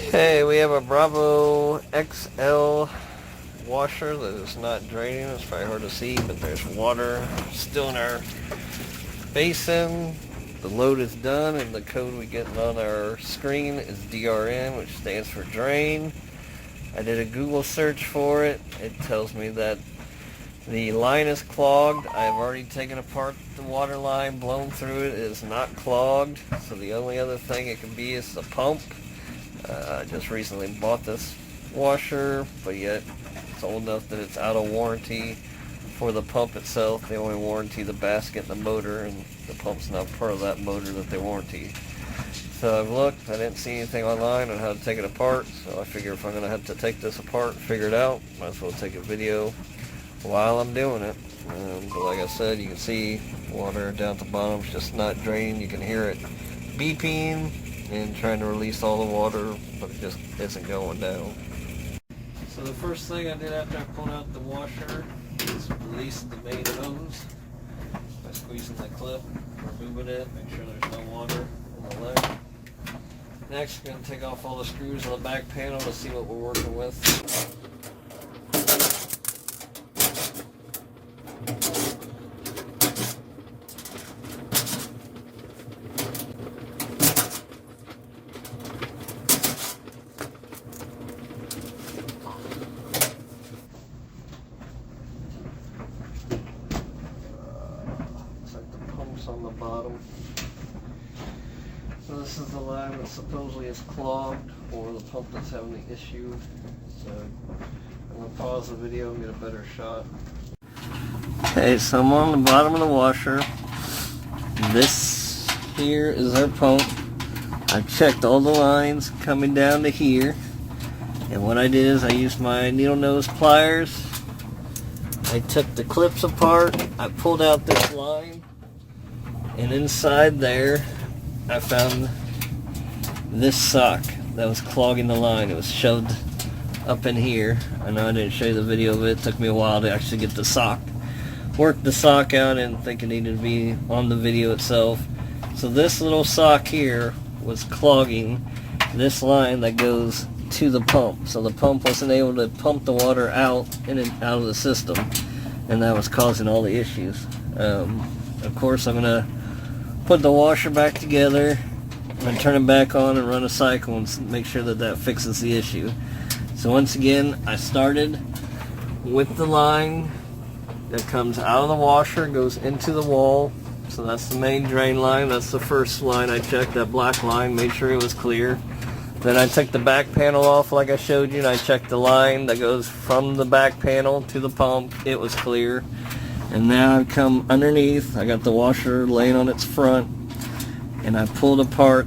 Okay, we have a Bravo XL washer that is not draining. It's probably hard to see, but there's water still in our basin. The load is done, and the code we get on our screen is DRN, which stands for drain. I did a Google search for it. It tells me that the line is clogged. I've already taken apart the water line, blown through it. It is not clogged, so the only other thing it could be is the pump. I just recently bought this washer, but yet it's old enough that it's out of warranty for the pump itself. They only warranty the basket and the motor, and the pump's not part of that motor that they warranty. So I've looked, I didn't see anything online on how to take it apart, so I figure if I'm going to have to take this apart and figure it out, might as well take a video while I'm doing it. But like I said, you can see water down at the bottom, it's just not draining. You can hear it beeping and trying to release all the water, but it just isn't going down. So the first thing I did after I pulled out the washer is release the main hose by squeezing the clip, removing it, make sure there's no water in the leg. Next, we're going to take off all the screws on the back panel to see what we're working with. On the bottom. So this is the line that supposedly is clogged, or the pump that's having the issue. So I'm going to pause the video and get a better shot. Okay, so I'm on the bottom of the washer. This here is our pump. I've checked all the lines coming down to here, and what I did is I used my needle nose pliers. I took the clips apart. I pulled out this line, and inside there I found this sock that was clogging the line. It was shoved up in here. I know I didn't show you the video of it. It took me a while to actually get the sock. Worked the sock out and think it needed to be on the video itself. So this little sock here was clogging this line that goes to the pump. So the pump wasn't able to pump the water out in and out of the system, and that was causing all the issues. Of course, I'm gonna put the washer back together and turn it back on and run a cycle and make sure that that fixes the issue. So once again, I started with the line that comes out of the washer, goes into the wall. So that's the main drain line. That's the first line I checked, that black line, made sure it was clear. Then I took the back panel off like I showed you, and I checked the line that goes from the back panel to the pump. It was clear. And now I've come underneath. I got the washer laying on its front, and I pulled apart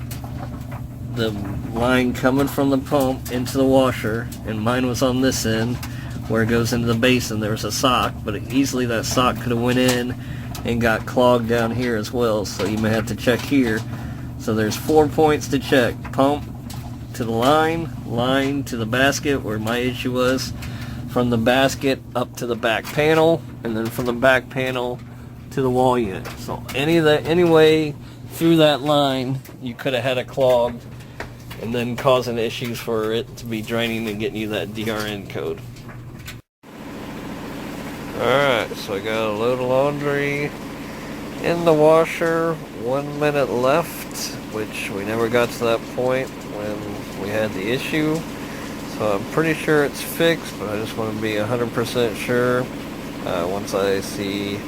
the line coming from the pump into the washer, and mine was on this end where it goes into the basin. There was a sock, but easily that sock could have went in and got clogged down here as well, so you may have to check here. So there's 4 points to check: pump to the line to the basket where my issue was, from the basket up to the back panel, and then from the back panel to the wall unit. So any way through that line, you could have had it clogged and then causing issues for it to be draining and getting you that DRN code. Alright, so I got a load of laundry in the washer, 1 minute left, which we never got to that point when we had the issue. So I'm pretty sure it's fixed, but I just want to be 100% sure. Once I see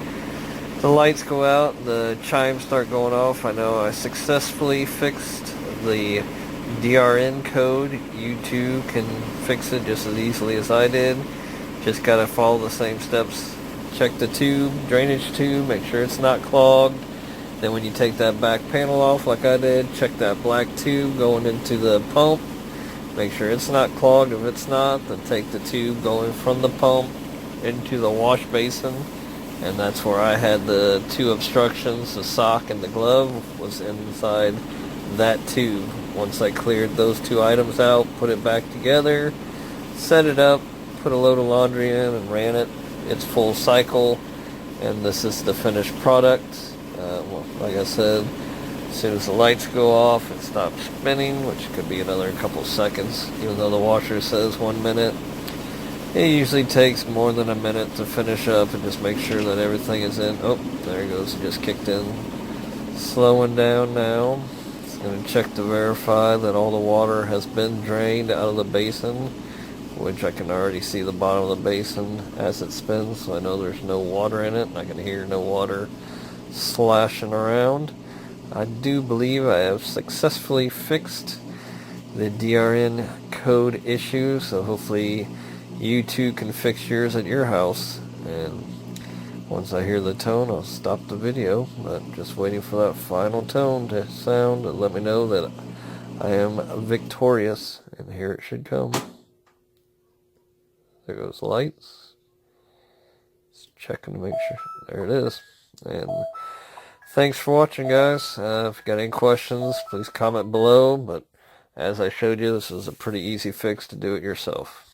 the lights go out, the chimes start going off, I know I successfully fixed the DRN code. You too can fix it just as easily as I did. Just gotta follow the same steps. Check the tube, drainage tube, make sure it's not clogged. Then when you take that back panel off like I did, check that black tube going into the pump. Make sure it's not clogged. If it's not, then take the tube going from the pump into the wash basin, and that's where I had the two obstructions. The sock and the glove was inside that tube. Once I cleared those two items out, put it back together, set it up, put a load of laundry in and ran it its full cycle, and this is the finished product. Well, like I said, As soon as the lights go off, it stops spinning, which could be another couple seconds. Even though the washer says 1 minute, it usually takes more than a minute to finish up and just make sure that everything is in. Oh, there it goes. It just kicked in. Slowing down now. It's going to check to verify that all the water has been drained out of the basin, which I can already see the bottom of the basin as it spins, so I know there's no water in it, and I can hear no water slashing around. I do believe I have successfully fixed the DRN code issue, so hopefully you too can fix yours at your house. And once I hear the tone, I'll stop the video, but just waiting for that final tone to sound and let me know that I am victorious, and here it should come. There goes the lights. Just checking to make sure. There it is. And thanks for watching, guys. If you got any questions, please comment below. But as I showed you, this is a pretty easy fix to do it yourself.